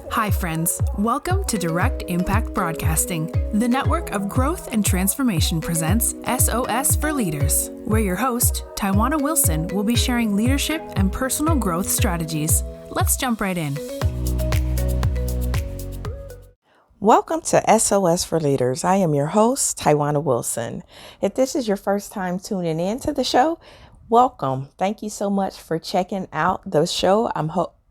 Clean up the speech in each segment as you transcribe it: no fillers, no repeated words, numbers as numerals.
Hi, friends. Welcome to Direct Impact Broadcasting. The network of growth and transformation presents SOS for Leaders, where your host, Tywauna Wilson, will be sharing leadership and personal growth strategies. Let's jump right in. Welcome to SOS for Leaders. I am your host, Tywauna Wilson. If this is your first time tuning in to the show, welcome. Thank you so much for checking out the show.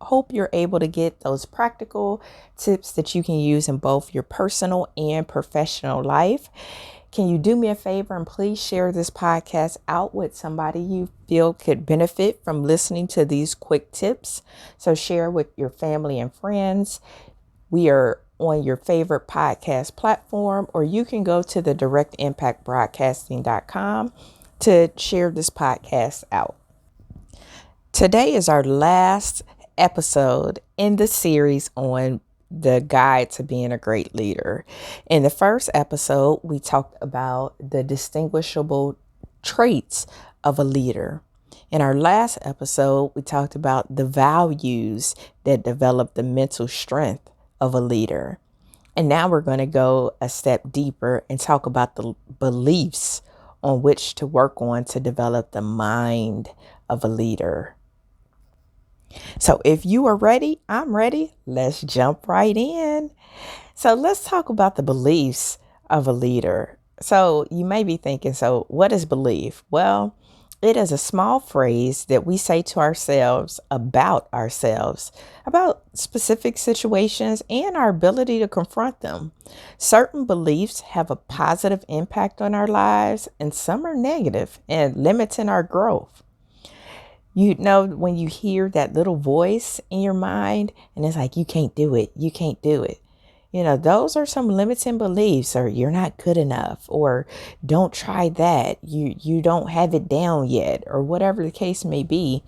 Hope you're able to get those practical tips that you can use in both your personal and professional life. Can you do me a favor and please share this podcast out with somebody you feel could benefit from listening to these quick tips? So share with your family and friends. We are on your favorite podcast platform, or you can go to the directimpactbroadcasting.com to share this podcast out. Today is our last episode in the series on the guide to being a great leader. In the first episode, we talked about the distinguishable traits of a leader. In our last episode, we talked about the values that develop the mental strength of a leader. And now we're going to go a step deeper and talk about the beliefs on which to work on to develop the mind of a leader. So if you are ready, I'm ready. Let's jump right in. So let's talk about the beliefs of a leader. So you may be thinking, so what is belief? Well, it is a small phrase that we say to ourselves, about specific situations and our ability to confront them. Certain beliefs have a positive impact on our lives and some are negative and limiting our growth. You know, when you hear that little voice in your mind and it's like, you can't do it. You can't do it. You know, those are some limiting beliefs, or you're not good enough, or don't try that. You don't have it down yet, or whatever the case may be.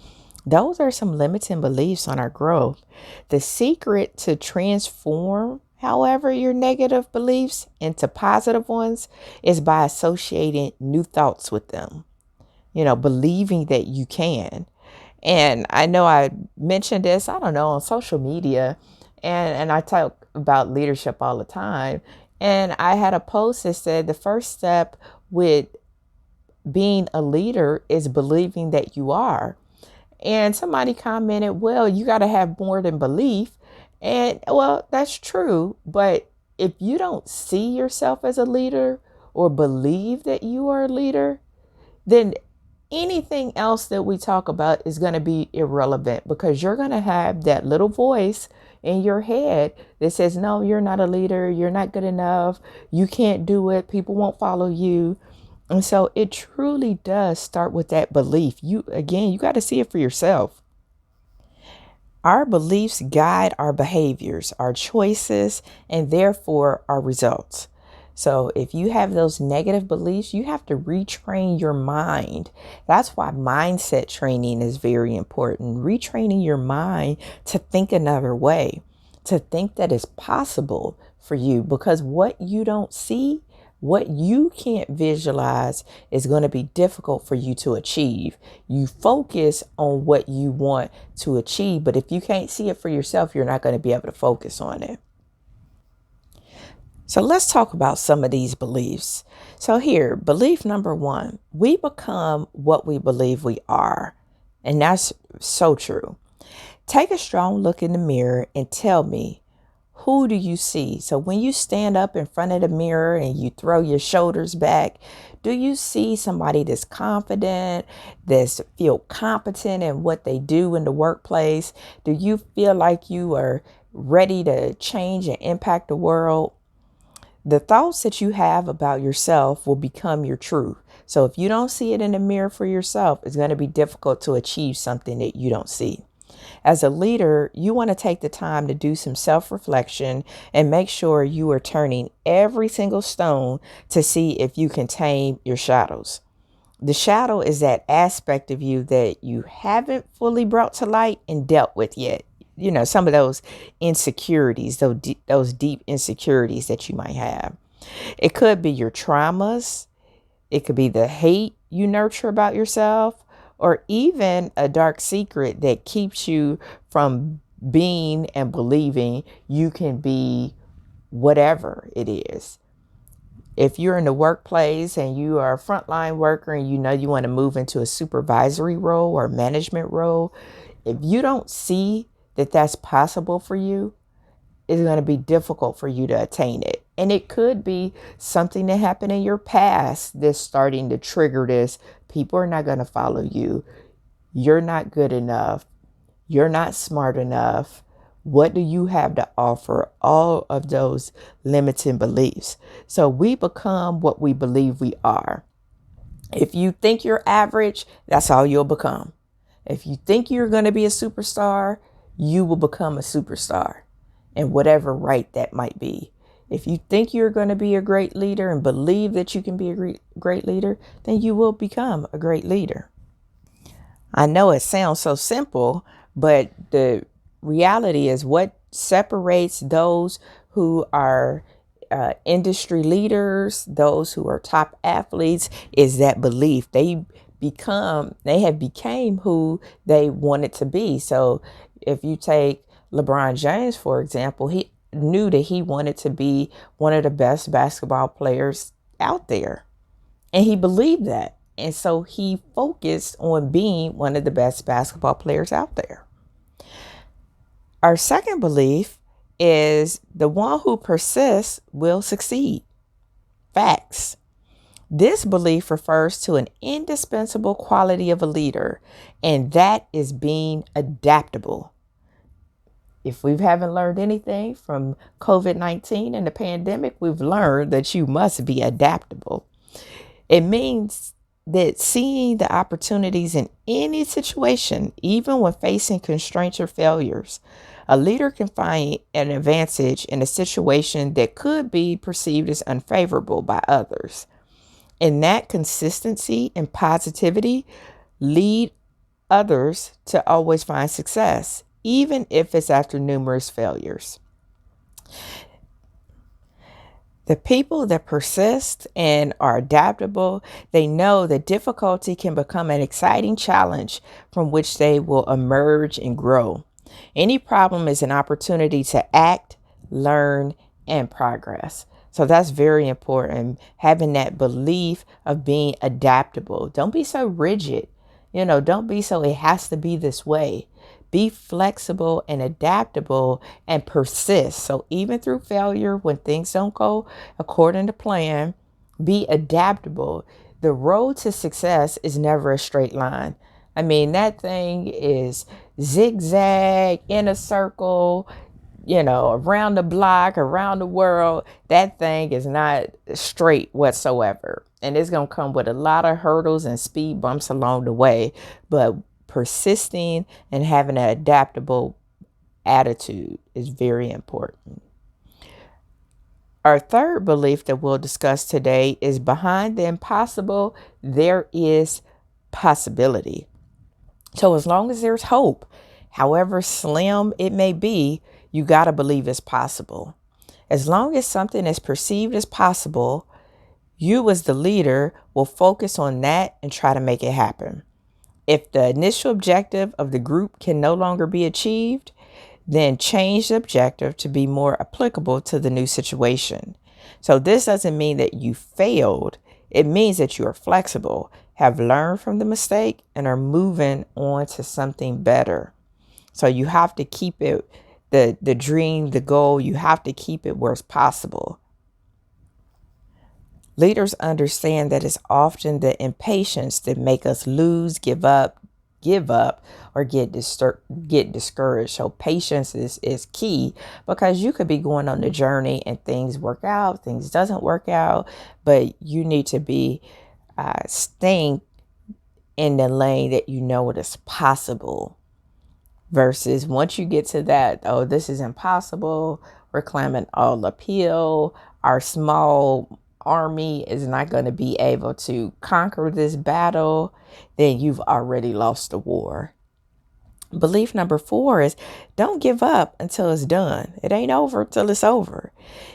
Those are some limiting beliefs on our growth. The secret to transform, however, your negative beliefs into positive ones is by associating new thoughts with them. You know, believing that you can. And I know I mentioned this, on social media, and I talk about leadership all the time. And I had a post that said the first step with being a leader is believing that you are. And somebody commented, well, you got to have more than belief. And well, that's true. But if you don't see yourself as a leader or believe that you are a leader, then anything else that we talk about is going to be irrelevant, because you're going to have that little voice in your head that says, no, you're not a leader. You're not good enough. You can't do it. People won't follow you. And so it truly does start with that belief. You got to see it for yourself. Our beliefs guide our behaviors, our choices, and therefore our results. So if you have those negative beliefs, you have to retrain your mind. That's why mindset training is very important. Retraining your mind to think another way, to think that it's possible for you, because what you don't see, what you can't visualize is going to be difficult for you to achieve. You focus on what you want to achieve, but if you can't see it for yourself, you're not going to be able to focus on it. So let's talk about some of these beliefs. So here, belief number 1, we become what we believe we are. And that's so true. Take a strong look in the mirror and tell me, who do you see? So when you stand up in front of the mirror and you throw your shoulders back, do you see somebody that's confident, that's feel competent in what they do in the workplace? Do you feel like you are ready to change and impact the world? The thoughts that you have about yourself will become your truth. So if you don't see it in the mirror for yourself, it's going to be difficult to achieve something that you don't see. As a leader, you want to take the time to do some self-reflection and make sure you are turning every single stone to see if you can tame your shadows. The shadow is that aspect of you that you haven't fully brought to light and dealt with yet. You know, some of those insecurities, those deep insecurities that you might have. It could be your traumas. It could be the hate you nurture about yourself, or even a dark secret that keeps you from being and believing you can be whatever it is. If you're in the workplace and you are a frontline worker and you know you want to move into a supervisory role or management role, if you don't see that that's possible for you, it's going to be difficult for you to attain it. And it could be something that happened in your past that's starting to trigger this. People are not going to follow you. You're not good enough. You're not smart enough. What do you have to offer? All of those limiting beliefs. So we become what we believe we are. If you think you're average, that's all you'll become. If you think you're going to be a superstar, you will become a superstar in whatever right that might be. If you think you're going to be a great leader and believe that you can be a great leader, then you will become a great leader. I know it sounds so simple, but the reality is what separates those who are industry leaders, those who are top athletes, is that belief. They have became who they wanted to be. So if you take LeBron James, for example, he knew that he wanted to be one of the best basketball players out there. And he believed that. And so he focused on being one of the best basketball players out there. Our second belief is the one who persists will succeed. Facts. This belief refers to an indispensable quality of a leader, and that is being adaptable. If we haven't learned anything from COVID-19 and the pandemic, we've learned that you must be adaptable. It means that seeing the opportunities in any situation, even when facing constraints or failures, a leader can find an advantage in a situation that could be perceived as unfavorable by others. And that consistency and positivity lead others to always find success, even if it's after numerous failures. The people that persist and are adaptable, they know that difficulty can become an exciting challenge from which they will emerge and grow. Any problem is an opportunity to act, learn, and progress. So that's very important, having that belief of being adaptable. Don't be so rigid. Don't be so it has to be this way. Be flexible and adaptable and persist. So even through failure, when things don't go according to plan, be adaptable. The road to success is never a straight line. I mean, that thing is zigzag, in a circle, around the block, around the world. That thing is not straight whatsoever. And it's going to come with a lot of hurdles and speed bumps along the way. But persisting and having an adaptable attitude is very important. Our third belief that we'll discuss today is behind the impossible, there is possibility. So as long as there's hope, however slim it may be, you got to believe it's possible. As long as something is perceived as possible, you as the leader will focus on that and try to make it happen. If the initial objective of the group can no longer be achieved, then change the objective to be more applicable to the new situation. So this doesn't mean that you failed. It means that you are flexible, have learned from the mistake, and are moving on to something better. So you have to keep it, the dream, the goal, you have to keep it where it's possible. Leaders understand that it's often the impatience that make us lose, give up, or get discouraged. So patience is key, because you could be going on the journey and things work out, things doesn't work out, but you need to be staying in the lane that you know it is possible. Versus once you get to that, oh, this is impossible, we're climbing all uphill, our small army is not going to be able to conquer this battle, then you've already lost the war. Belief number 4 is don't give up until it's done. It ain't over till it's over.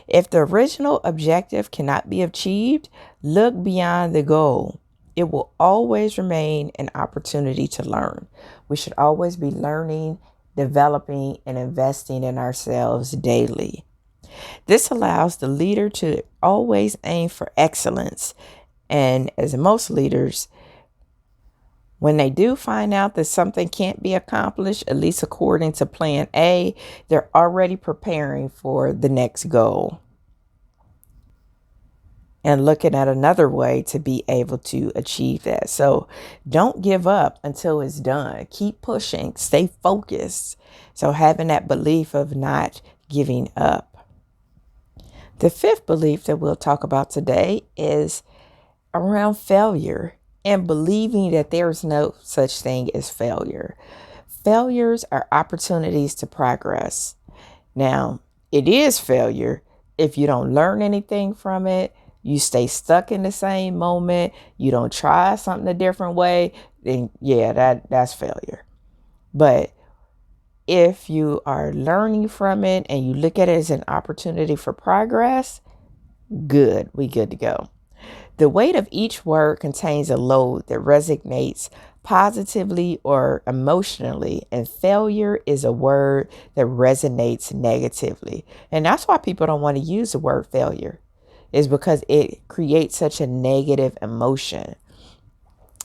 If the original objective cannot be achieved, look beyond the goal It will always remain an opportunity to learn. We should always be learning, developing, and investing in ourselves daily. This allows the leader to always aim for excellence. And as most leaders, when they do find out that something can't be accomplished, at least according to plan A, they're already preparing for the next goal and looking at another way to be able to achieve that. So don't give up until it's done. Keep pushing, stay focused. So having that belief of not giving up. The fifth belief that we'll talk about today is around failure and believing that there's no such thing as failure. Failures are opportunities to progress. Now, it is failure if you don't learn anything from it, you stay stuck in the same moment, you don't try something a different way, then that's failure. But if you are learning from it and you look at it as an opportunity for progress, good, we good to go. The weight of each word contains a load that resonates positively or emotionally, and failure is a word that resonates negatively. And that's why people don't want to use the word failure, is because it creates such a negative emotion.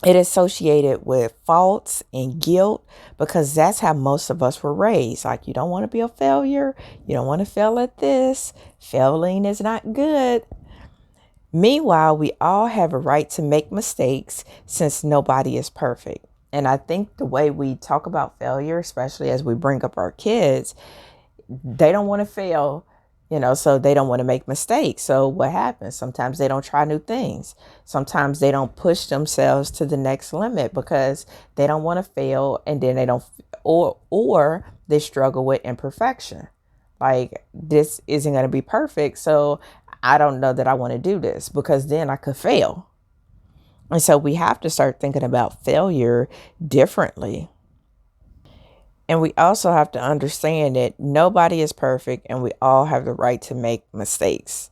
It is associated with faults and guilt because that's how most of us were raised. Like, you don't want to be a failure. You don't want to fail at this. Failing is not good. Meanwhile, we all have a right to make mistakes since nobody is perfect. And I think the way we talk about failure, especially as we bring up our kids, they don't want to fail, so they don't want to make mistakes. So what happens? Sometimes they don't try new things. Sometimes they don't push themselves to the next limit because they don't want to fail, and then they don't, or they struggle with imperfection. Like, this isn't going to be perfect, so I don't know that I want to do this because then I could fail. And so we have to start thinking about failure differently. And we also have to understand that nobody is perfect and we all have the right to make mistakes.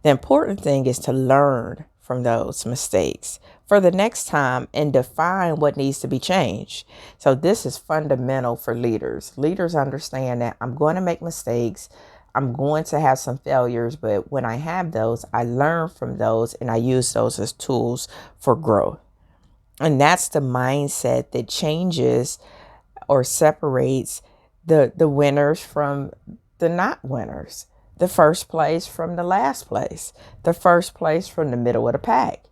The important thing is to learn from those mistakes for the next time and define what needs to be changed. So this is fundamental for leaders. Leaders understand that I'm going to make mistakes. I'm going to have some failures, but when I have those, I learn from those and I use those as tools for growth. And that's the mindset that changes or separates the winners from the not winners, the first place from the last place, the first place from the middle of the pack.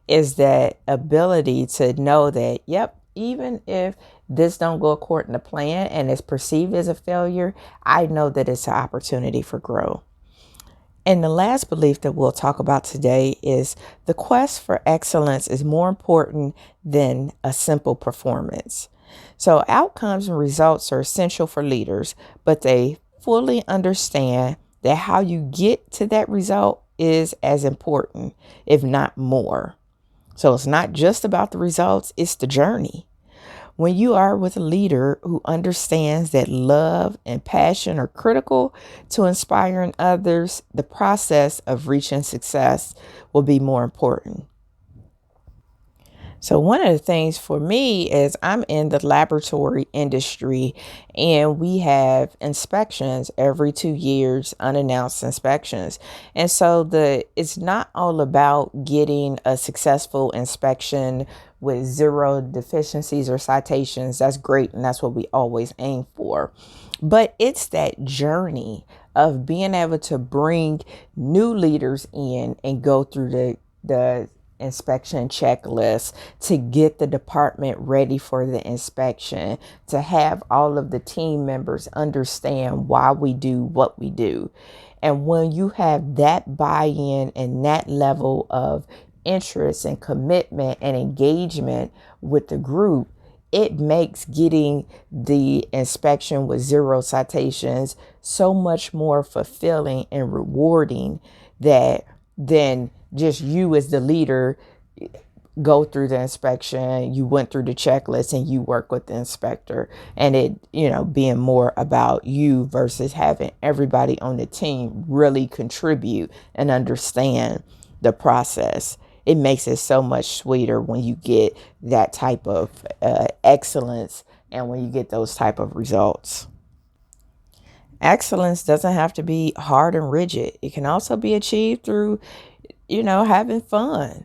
Is that ability to know that, yep, even if this don't go according to plan and is perceived as a failure, I know that it's an opportunity for growth. And the last belief that we'll talk about today is the quest for excellence is more important than a simple performance. So outcomes and results are essential for leaders, but they fully understand that how you get to that result is as important, if not more. So it's not just about the results, it's the journey. When you are with a leader who understands that love and passion are critical to inspiring others, the process of reaching success will be more important. So one of the things for me is I'm in the laboratory industry and we have inspections every 2 years, unannounced inspections. And so it's not all about getting a successful inspection with zero deficiencies or citations. That's great. And that's what we always aim for. But it's that journey of being able to bring new leaders in and go through the inspection checklist to get the department ready for the inspection, to have all of the team members understand why we do what we do. And when you have that buy-in and that level of interest and commitment and engagement with the group, it makes getting the inspection with zero citations so much more fulfilling and rewarding than just you as the leader go through the inspection, you went through the checklist and you work with the inspector, and it, being more about you versus having everybody on the team really contribute and understand the process. it makes it so much sweeter when you get that type of excellence and when you get those type of results. Excellence doesn't have to be hard and rigid. It can also be achieved through, having fun.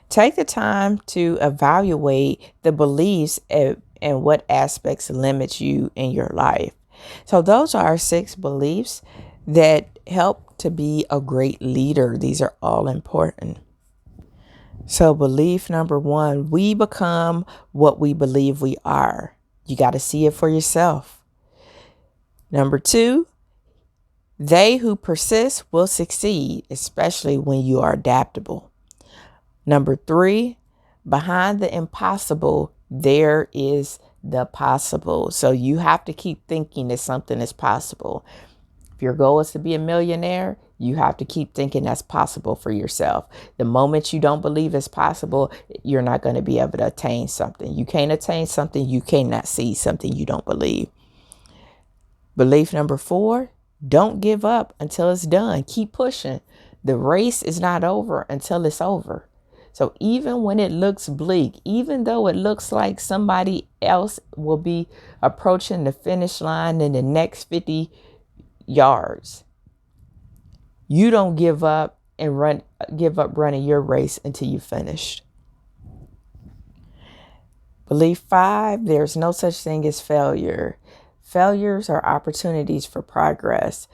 Take the time to evaluate the beliefs and what aspects limit you in your life. So those are 6 beliefs that help to be a great leader. These are all important. So belief number 1, we become what we believe we are. You got to see it for yourself. Number 2, they who persist will succeed, especially when you are adaptable. Number 3, behind the impossible, there is the possible. So you have to keep thinking that something is possible. If your goal is to be a millionaire, you have to keep thinking that's possible for yourself. The moment you don't believe it's possible, you're not going to be able to attain something. You can't attain something. You cannot see something you don't believe. Belief number 4, don't give up until it's done. Keep pushing. The race is not over until it's over. So even when it looks bleak, even though it looks like somebody else will be approaching the finish line in the next 50 yards, you don't give up running your race until you finished. Belief 5, there's no such thing as failure. Failures are opportunities for progress.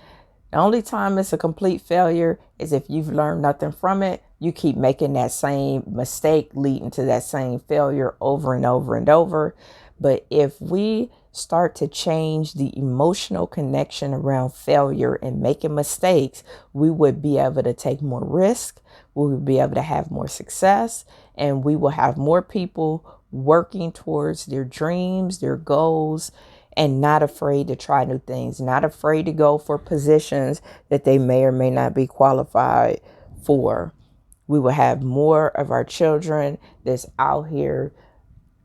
The only time it's a complete failure is if you've learned nothing from it. You keep making that same mistake leading to that same failure over and over and over. But if we start to change the emotional connection around failure and making mistakes, we would be able to take more risk. We would be able to have more success, and we will have more people working towards their dreams, their goals, and not afraid to try new things, not afraid to go for positions that they may or may not be qualified for. We will have more of our children that's out here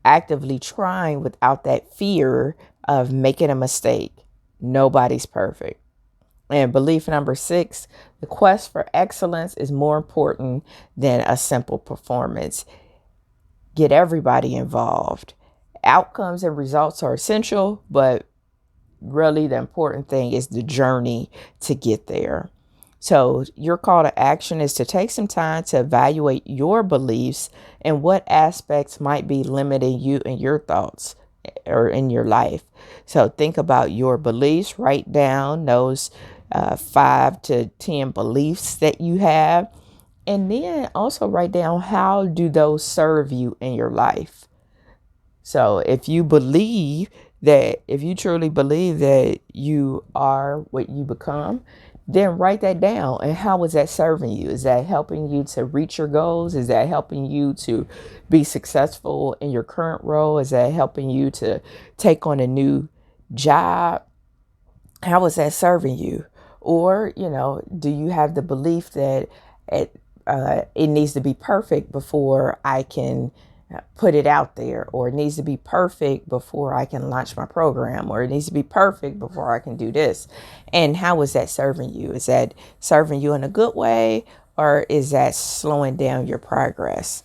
actively trying without that fear of making a mistake. Nobody's perfect. And belief number 6, the quest for excellence is more important than a simple performance. Get everybody involved. Outcomes and results are essential, but really the important thing is the journey to get there. So your call to action is to take some time to evaluate your beliefs and what aspects might be limiting you in your thoughts or in your life. So think about your beliefs, write down those 5 to 10 beliefs that you have, and then also write down how do those serve you in your life. So if you truly believe that you are what you become, then write that down. And how is that serving you? Is that helping you to reach your goals? Is that helping you to be successful in your current role? Is that helping you to take on a new job? How is that serving you? Or, do you have the belief that it needs to be perfect before I can put it out there, or it needs to be perfect before I can launch my program, or it needs to be perfect before I can do this? And how is that serving you? Is that serving you in a good way, or is that slowing down your progress?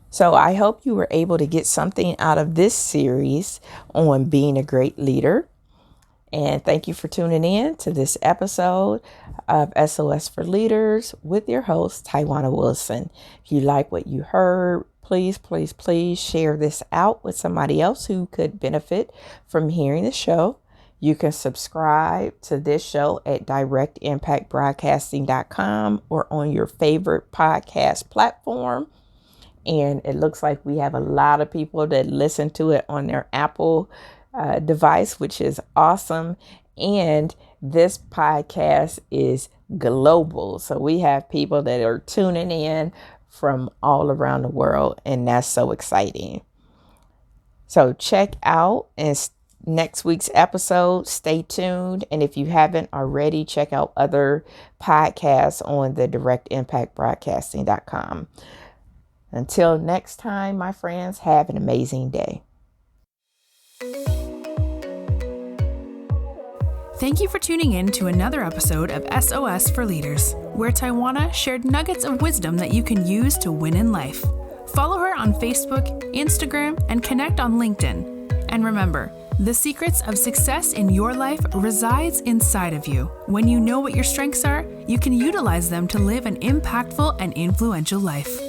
So I hope you were able to get something out of this series on being a great leader. And thank you for tuning in to this episode of SOS for Leaders with your host, Tywauna Wilson. If you like what you heard, please, please, please share this out with somebody else who could benefit from hearing the show. You can subscribe to this show at directimpactbroadcasting.com or on your favorite podcast platform. And it looks like we have a lot of people that listen to it on their Apple device, which is awesome. And this podcast is global. So we have people that are tuning in from all around the world, and that's so exciting. So check out next week's episode. Stay tuned. And if you haven't already, check out other podcasts on the directimpactbroadcasting.com. Until next time, my friends, have an amazing day. Thank you for tuning in to another episode of SOS for Leaders. where Tywauna shared nuggets of wisdom that you can use to win in life. Follow her on Facebook, Instagram, and connect on LinkedIn. And remember, the secrets of success in your life resides inside of you. When you know what your strengths are, you can utilize them to live an impactful and influential life.